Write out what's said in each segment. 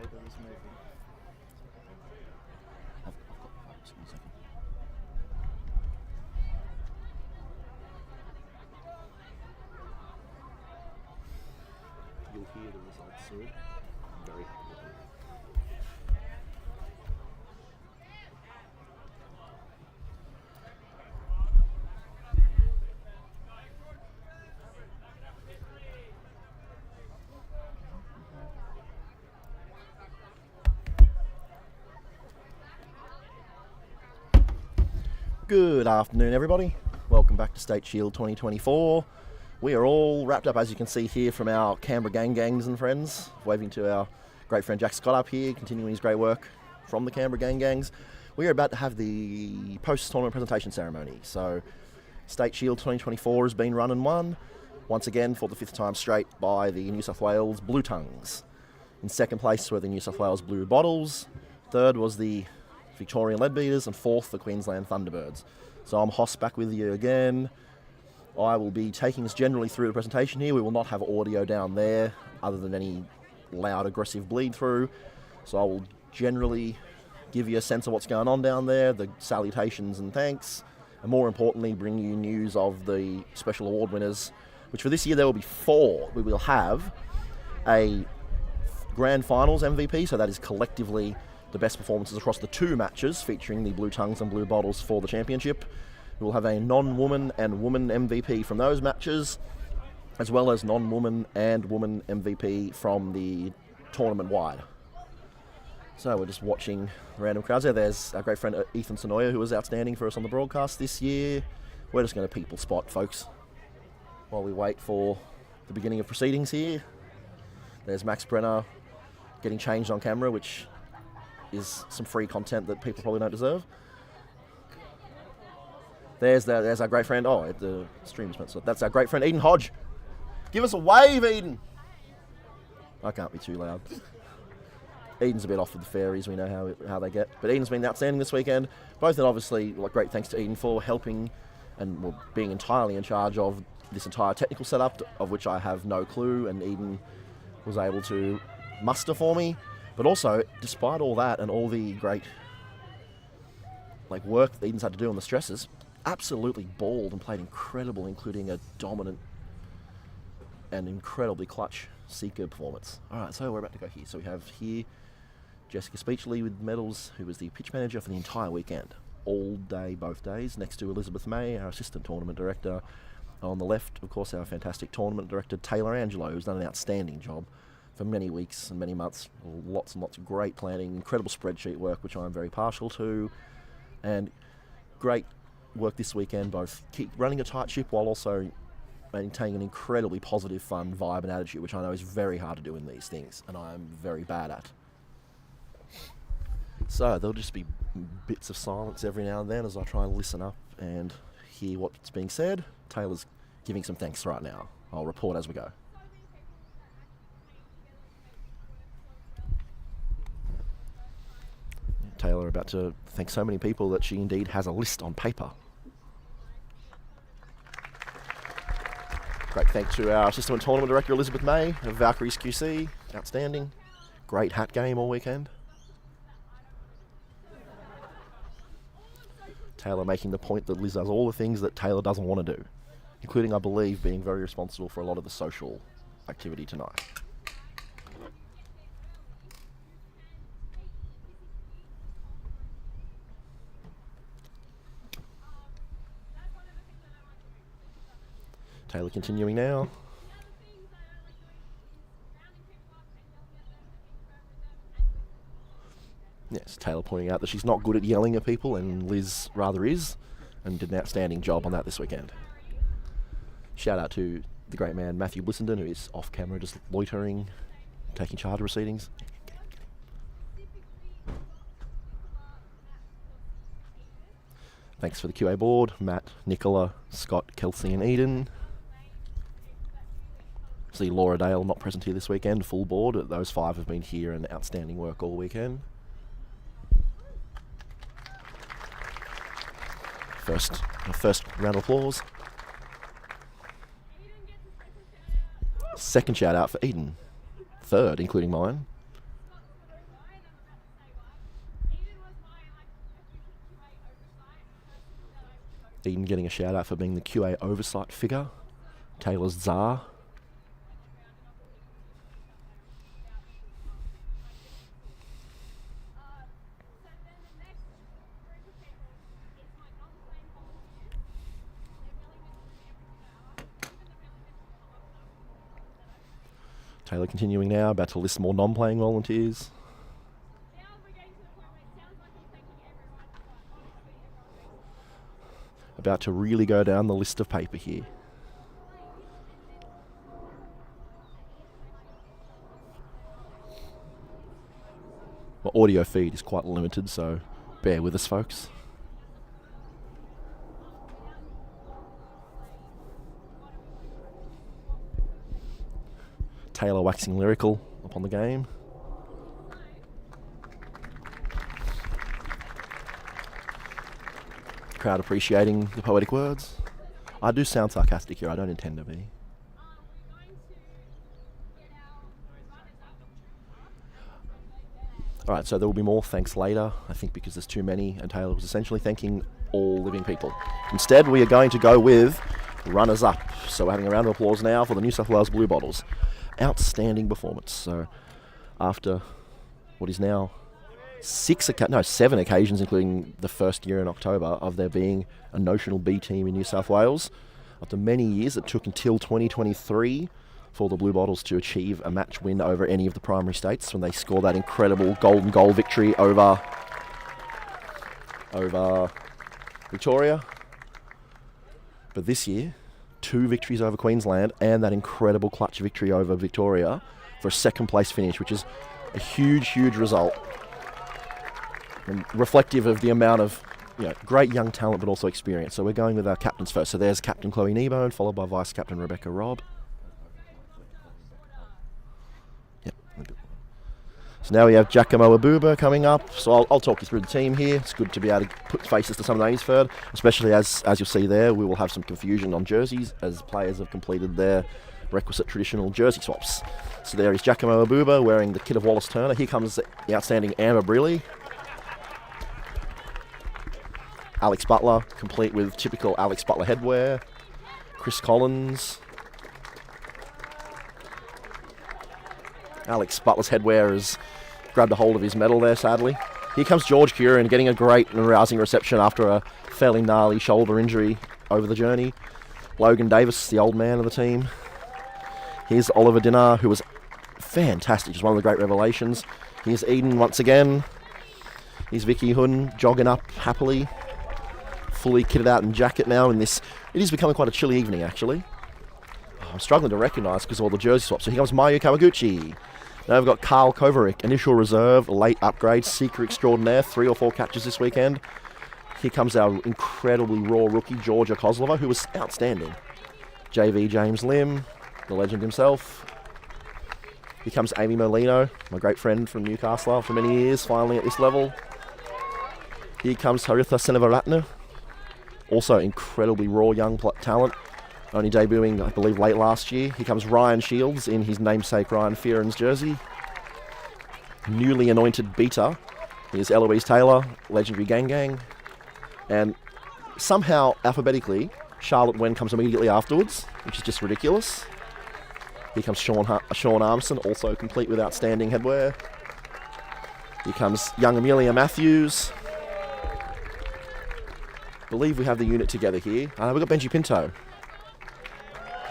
paper is moving. Just 1 second. You'll hear the results soon. I'm very happy with them. Good afternoon, everybody. Welcome back to State Shield 2024. We are all wrapped up, as you can see here, from our Canberra gangs and friends. Waving to our great friend Jack Scott up here, continuing his great work from the Canberra gangs. We are about to have the post-tournament presentation ceremony. So, State Shield 2024 has been run and won, once again for the 5th time straight, by the New South Wales Blue Tongues. In second place were the New South Wales Blue Bottles. Third was the Victorian Leadbeaters, and 4th the Queensland Thunderbirds. So I'm Hoss back with you again. I will be taking us generally through the presentation here. We will not have audio down there other than any loud aggressive bleed through. So I will generally give you a sense of what's going on down there, the salutations and thanks, and more importantly bring you news of the special award winners, which for this year there will be 4. We will have a Grand Finals MVP, so that is collectively the best performances across the 2 matches featuring the Blue Tongues and Blue Bottles for the championship. We will have a non-woman and woman MVP from those matches, as well as non-woman and woman MVP from the tournament-wide. So we're just watching random crowds there. There's our great friend Ethan Sonoya, who was outstanding for us on the broadcast this year. We're just going to people spot, folks, while we wait for the beginning of proceedings here. There's Max Brenner getting changed on camera, which is some free content that people probably don't deserve. There's our great friend. Oh, the stream is meant. That's our great friend Eden Hodge. Give us a wave, Eden. I can't be too loud. Eden's a bit off with the fairies. We know how they get. But Eden's been outstanding this weekend. Both, and obviously, great thanks to Eden for helping and being entirely in charge of this entire technical setup, of which I have no clue, and Eden was able to muster for me. But also, despite all that and all the great work that Eden's had to do on the stresses, absolutely balled and played incredible, including a dominant and incredibly clutch Seeker performance. Alright, so we're about to go here. So we have here Jessica Speechley with medals, who was the pitch manager for the entire weekend. All day, both days, next to Elizabeth May, our assistant tournament director. On the left, of course, our fantastic tournament director, Taylor Angelo, who's done an outstanding job for many weeks and many months. Lots and lots of great planning, incredible spreadsheet work, which I'm very partial to, and great work this weekend, both keep running a tight ship while also maintaining an incredibly positive, fun vibe and attitude, which I know is very hard to do in these things, and I'm very bad at. So there'll just be bits of silence every now and then as I try and listen up and hear what's being said. Taylor's giving some thanks right now. I'll report as we go. Taylor about to thank so many people that she indeed has a list on paper. Great thanks to our assistant tournament director Elizabeth May of Valkyries QC. Outstanding. Great hat game all weekend. Taylor making the point that Liz does all the things that Taylor doesn't want to do, including, I believe, being very responsible for a lot of the social activity tonight. Taylor continuing now. Yes, Taylor pointing out that she's not good at yelling at people, and Liz rather is, and did an outstanding job on that this weekend. Shout out to the great man Matthew Blissenden, who is off camera just loitering, taking charge of proceedings. Thanks for the QA board, Matt, Nicola, Scott, Kelsey and Eden. See Laura Dale not present here this weekend, full board. Those 5 have been here and outstanding work all weekend. First round of applause. Second shout out for Eden. Third, including mine. Eden getting a shout out for being the QA oversight figure. Taylor's czar. Taylor continuing now, about to list more non-playing volunteers. About to really go down the list of paper here. My audio feed is quite limited, so bear with us, folks. Taylor waxing lyrical upon the game. Crowd appreciating the poetic words. I do sound sarcastic here, I don't intend to be. Alright, so there will be more thanks later, I think because there's too many, and Taylor was essentially thanking all living people. Instead, we are going to go with runners-up. So we're having a round of applause now for the New South Wales Blue Bottles. Outstanding performance. So after what is now 7 occasions, including the first year in October, of there being a notional B team in New South Wales, after many years, it took until 2023 for the Blue Bottles to achieve a match win over any of the primary states when they scored that incredible golden goal victory over Victoria. But this year, 2 victories over Queensland and that incredible clutch victory over Victoria for a second place finish, which is a huge, huge result. And reflective of the amount of great young talent but also experience. So we're going with our captains first. So there's Captain Chloe Kneebone, followed by Vice Captain Rebecca Robb. Yep. So now we have Giacomo Abuba coming up. So I'll talk you through the team here. It's good to be able to put faces to some of the names first, especially as you'll see there, we will have some confusion on jerseys as players have completed their requisite traditional jersey swaps. So there is Giacomo Abuba wearing the kit of Wallace Turner. Here comes the outstanding Amber Briley. Alex Butler, complete with typical Alex Butler headwear. Chris Collins. Alex Butler's headwear has grabbed a hold of his medal there, sadly. Here comes George Curran getting a great and rousing reception after a fairly gnarly shoulder injury over the journey. Logan Davis, the old man of the team. Here's Oliver Dinner, who was fantastic, just one of the great revelations. Here's Eden once again. Here's Vicky Hun jogging up happily. Fully kitted out in jacket now in this. It is becoming quite a chilly evening, actually. I'm struggling to recognise because of all the jersey swaps. So here comes Mayu Kawaguchi. Now we've got Carl Kovarik, initial reserve, late upgrade, seeker extraordinaire, 3 or 4 catches this weekend. Here comes our incredibly raw rookie, Georgia Kozlova, who was outstanding. JV James Lim, the legend himself. Here comes Amy Molino, my great friend from Newcastle for many years, finally at this level. Here comes Haritha Senevaratne. Also incredibly raw young talent, only debuting, I believe, late last year. Here comes Ryan Shields in his namesake Ryan Fearon's jersey. Newly anointed beater is Eloise Taylor, legendary Gang Gang. And somehow, alphabetically, Charlotte Wen comes immediately afterwards, which is just ridiculous. Here comes Sean Armson, also complete with outstanding headwear. Here comes young Amelia Matthews. I believe we have the unit together here. We've got Benji Pinto.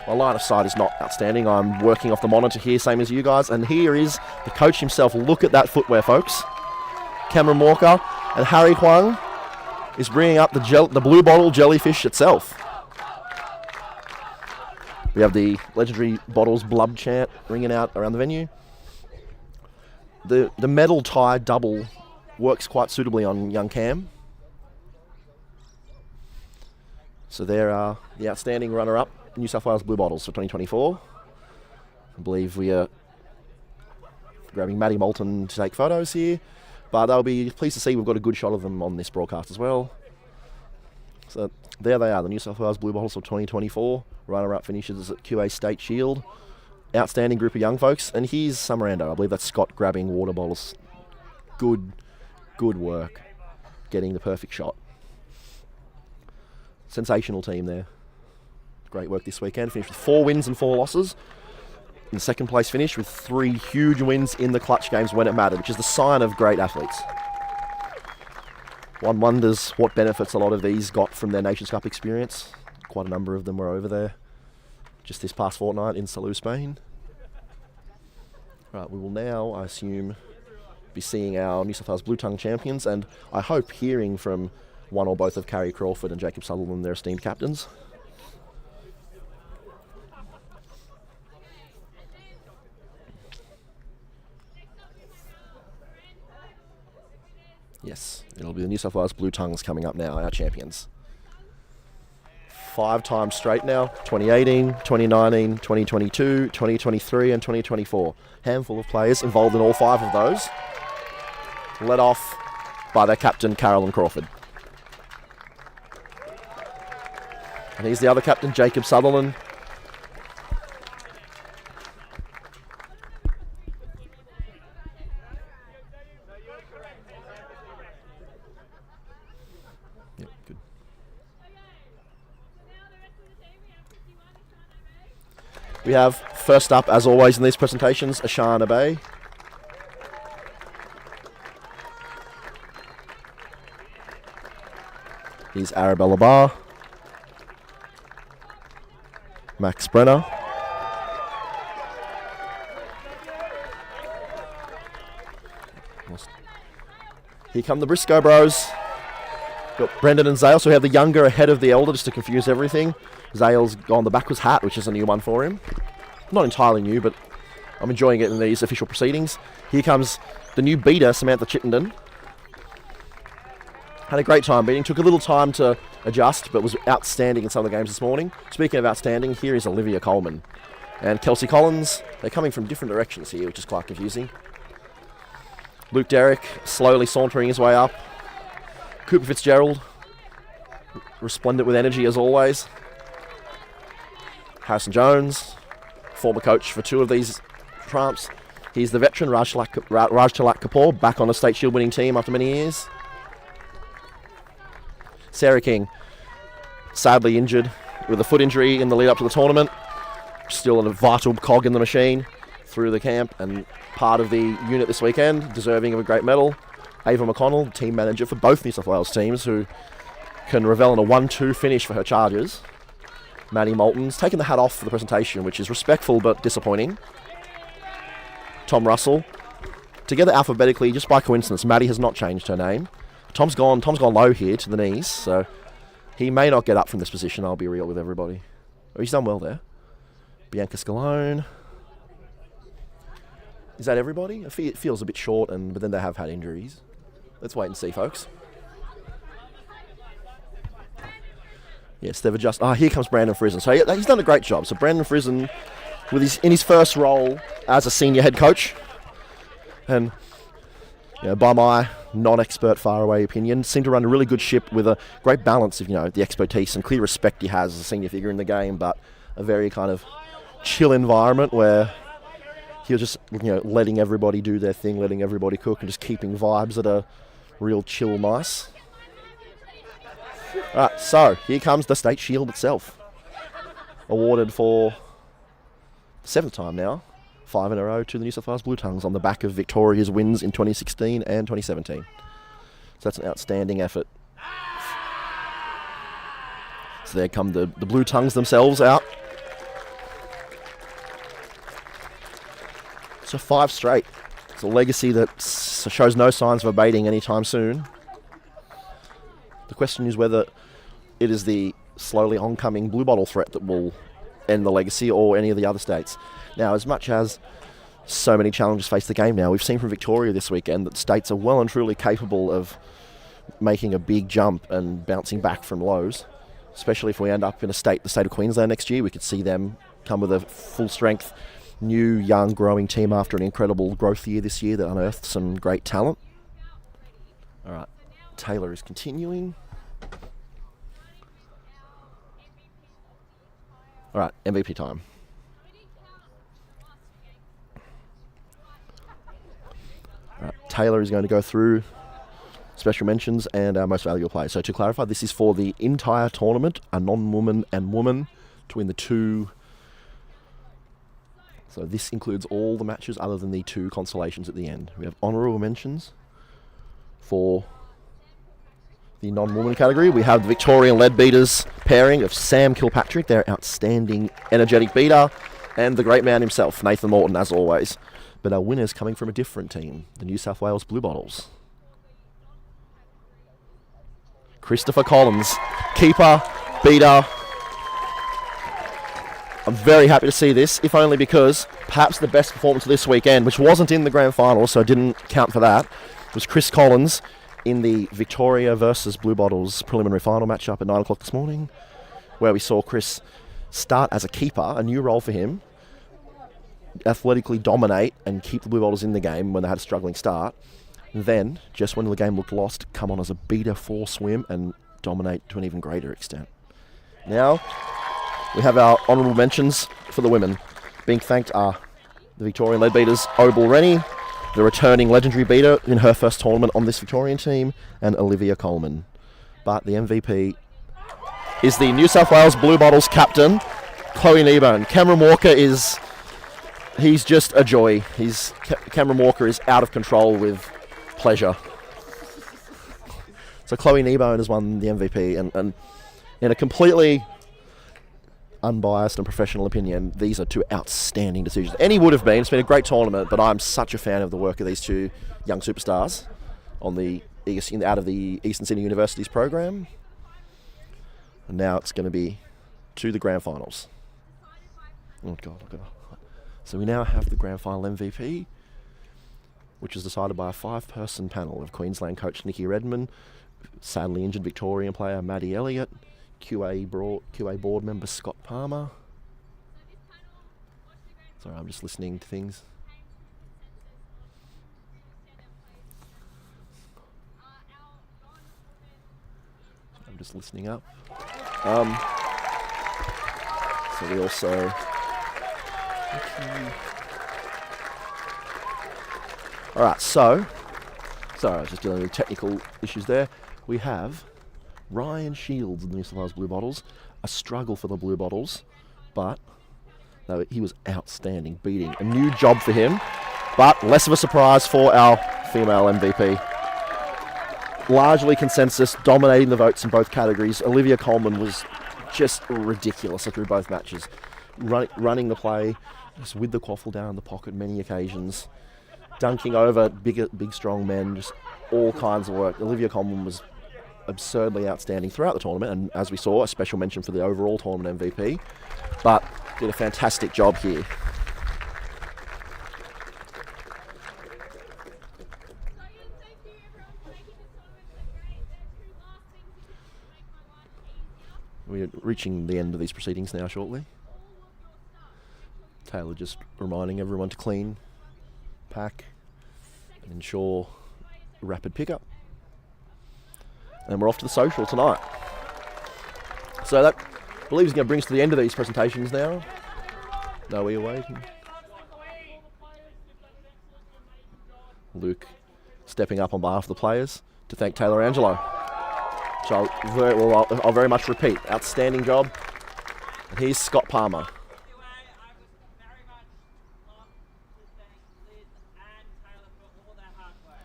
My line of sight is not outstanding. I'm working off the monitor here, same as you guys. And here is the coach himself. Look at that footwear, folks. Cameron Walker and Harry Huang is bringing up the Blue Bottle jellyfish itself. We have the legendary Bottles Blub chant ringing out around the venue. The metal tie double works quite suitably on young Cam. So there are the outstanding runner-up New South Wales Blue Bottles for 2024. I believe we are grabbing Maddie Moulton to take photos here, but they'll be pleased to see we've got a good shot of them on this broadcast as well. So there they are, the New South Wales Blue Bottles for 2024. Runner-up finishes at QA State Shield. Outstanding group of young folks. And here's Summerando. I believe that's Scott grabbing water bottles. Good work getting the perfect shot. sensational team there. Great work this weekend. Finished with 4 wins and 4 losses. In second place finish with 3 huge wins in the clutch games when it mattered, which is the sign of great athletes. One wonders what benefits a lot of these got from their Nations Cup experience. Quite a number of them were over there just this past fortnight in Salou, Spain. Right, we will now, I assume, be seeing our New South Wales Blue Tongue champions, and I hope hearing from one or both of Carrie Crawford and Jacob Sutherland, their esteemed captains. Yes, it'll be the New South Wales Blue Tongues coming up now, our champions. 5 times straight now, 2018, 2019, 2022, 2023 and 2024. Handful of players involved in all 5 of those. Led off by their captain, Carolyn Crawford. And he's the other captain, Jacob Sutherland. Yep, good. We have, first up, as always in these presentations, Ashana Bay. He's Arabella Barr. Max Brenner. Here come the Briscoe bros. Got Brendan and Zale, so we have the younger ahead of the elder just to confuse everything. Zale's gone the backwards hat, which is a new one for him. Not entirely new, but I'm enjoying it in these official proceedings. Here comes the new beater, Samantha Chittenden. Had a great time beating. Took a little time to adjust, but was outstanding in some of the games this morning. Speaking of outstanding, here is Olivia Coleman. And Kelsey Collins. They're coming from different directions here, which is quite confusing. Luke Derrick slowly sauntering his way up. Cooper Fitzgerald, resplendent with energy as always. Harrison Jones, former coach for 2 of these tramps. He's the veteran Raj Tilak Kapoor, back on a State Shield winning team after many years. Sarah King, sadly injured with a foot injury in the lead up to the tournament. Still a vital cog in the machine through the camp and part of the unit this weekend, deserving of a great medal. Ava McConnell, team manager for both New South Wales teams, who can revel in a 1-2 finish for her charges. Maddie Moulton's taken the hat off for the presentation, which is respectful but disappointing. Tom Russell. Together alphabetically, just by coincidence, Maddie has not changed her name. Tom's gone low here to the knees, so he may not get up from this position, I'll be real with everybody. Oh, he's done well there. Bianca Scalone. Is that everybody? It feels a bit short, but then they have had injuries. Let's wait and see, folks. Yes, they've adjusted. Here comes Brandon Frizen. So he's done a great job. So Brandon Frizen, in his first role as a senior head coach, and by my non-expert, faraway opinion, seemed to run a really good ship with a great balance of the expertise and clear respect he has as a senior figure in the game, but a very kind of chill environment where he was just letting everybody do their thing, letting everybody cook, and just keeping vibes that are real chill nice. Alright, so here comes the State Shield itself. Awarded for the 7th time now, 5 in a row to the New South Wales Blue Tongues on the back of Victoria's wins in 2016 and 2017. So that's an outstanding effort. So there come the Blue Tongues themselves out. So 5 straight. It's a legacy that shows no signs of abating anytime soon. The question is whether it is the slowly oncoming Blue Bottle threat that will end the legacy or any of the other states. Now, as much as so many challenges face the game now, we've seen from Victoria this weekend that states are well and truly capable of making a big jump and bouncing back from lows. Especially if we end up in the state of Queensland next year, we could see them come with a full strength, new, young, growing team after an incredible growth year this year that unearthed some great talent. All right, Taylor is continuing. All right, MVP time. All right, Taylor is going to go through special mentions, and our most valuable player. So to clarify, this is for the entire tournament, a non-woman and woman to win the two. So this includes all the matches other than the 2 consolations at the end. We have honourable mentions for the non-woman category. We have the Victorian lead beaters pairing of Sam Kilpatrick, their outstanding energetic beater, and the great man himself, Nathan Morton, as always. But our winners coming from a different team, the New South Wales Blue Bottles. Christopher Collins, keeper, beater. I'm very happy to see this, if only because perhaps the best performance of this weekend, which wasn't in the grand final, so it didn't count for that, was Chris Collins in the Victoria versus Blue Bottles preliminary final matchup at 9 o'clock this morning, where we saw Chris start as a keeper, a new role for him, athletically dominate and keep the Blue Bottles in the game when they had a struggling start. And then, just when the game looked lost, come on as a beater for swim and dominate to an even greater extent. Now, we have our honourable mentions for the women. Being thanked are the Victorian lead beaters, Obel Rennie, the returning legendary beater in her first tournament on this Victorian team, and Olivia Coleman. But the MVP is the New South Wales Blue Bottles captain, Chloe Kneebone. Cameron Walker he's just a joy. Cameron Walker is out of control with pleasure. So Chloe Kneebone has won the MVP, and in a completely unbiased and professional opinion, these are 2 outstanding decisions. Any would have been. It's been a great tournament, but I'm such a fan of the work of these 2 young superstars on out of the Eastern Sydney University's program. And now it's going to be to the grand finals. Oh God. So we now have the grand final MVP, which is decided by a 5-person panel of Queensland coach Nikki Redman, sadly injured Victorian player Maddie Elliott, QA board member Scott Palmer. Sorry, I'm just listening to things. I'm just listening up. So we also... Alright, so... Sorry, I was just dealing with technical issues there. We have Ryan Shields of the New South Wales Blue Bottles. A struggle for the Blue Bottles, but no, he was outstanding, beating. A new job for him, but less of a surprise for our female MVP. Largely consensus, dominating the votes in both categories. Olivia Coleman was just ridiculous through both matches. Running the play, just with the quaffle down in the pocket many occasions. Dunking over big strong men, just all kinds of work. Olivia Coleman was absurdly outstanding throughout the tournament, and as we saw, a special mention for the overall tournament MVP, but did a fantastic job here. We're reaching the end of these proceedings now shortly. Taylor just reminding everyone to clean, pack, and ensure rapid pickup. And we're off to the social tonight. So that, I believe, is going to bring us to the end of these presentations now. No, we are waiting. Luke stepping up on behalf of the players to thank Taylor Angelo. So I'll very much repeat. Outstanding job. And here's Scott Palmer.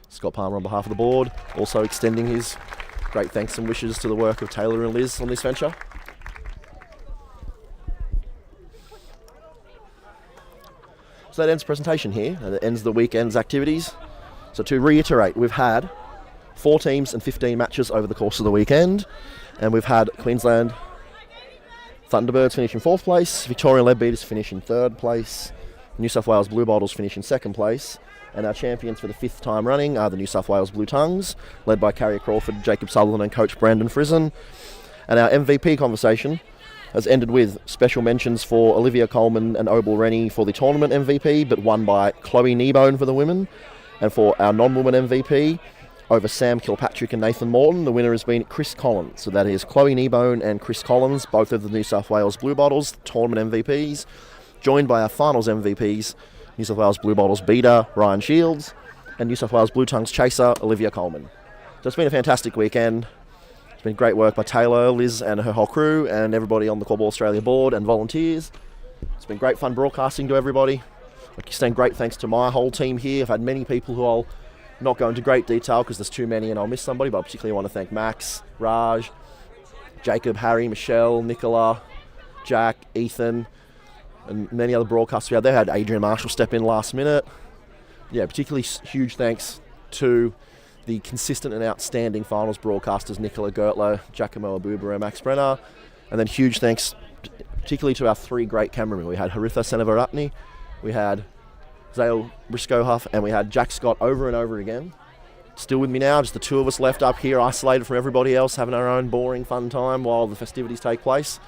Scott Palmer on behalf of the board, also extending his great thanks and wishes to the work of Taylor and Liz on this venture. So that ends the presentation here, and it ends the weekend's activities. So to reiterate, we've had 4 teams and 15 matches over the course of the weekend, and we've had Queensland Thunderbirds finish in 4th place, Victorian Leadbeaters finish in 3rd place, New South Wales Blue Bottles finish in 2nd place, and our champions for the 5th time running are the New South Wales Blue Tongues, led by Carrie Crawford, Jacob Sutherland and coach Brandon Frizen. And our MVP conversation has ended with special mentions for Olivia Coleman and Obel Rennie for the tournament MVP, but won by Chloe Kneebone for the women. And for our non-woman MVP, over Sam Kilpatrick and Nathan Morton, the winner has been Chris Collins. So that is Chloe Kneebone and Chris Collins, both of the New South Wales Blue Bottles tournament MVPs, joined by our finals MVPs, New South Wales Blue Bottles beater Ryan Shields and New South Wales Blue Tongues chaser Olivia Coleman. So it's been a fantastic weekend. It's been great work by Taylor, Liz and her whole crew and everybody on the Quad Ball Australia board and volunteers. It's been great fun broadcasting to everybody. Like you're saying, great thanks to my whole team here. I've had many people who I'll not go into great detail because there's too many and I'll miss somebody, but I particularly want to thank Max, Raj, Jacob, Harry, Michelle, Nicola, Jack, Ethan, and many other broadcasters we had there. Had Adrian Marshall step in last minute. Yeah, particularly huge thanks to the consistent and outstanding finals broadcasters, Nicola Gertler, Giacomo Abuba and Max Brenner. And then huge thanks particularly to our three great cameramen. We had Haritha Senevaratne, we had Zale Briscoe-Huff, and we had Jack Scott over and over again. Still with me now, just the two of us left up here, isolated from everybody else, having our own boring fun time while the festivities take place.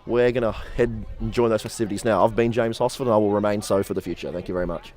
We're going to head and join those festivities now. I've been James Hosford and I will remain so for the future. Thank you very much.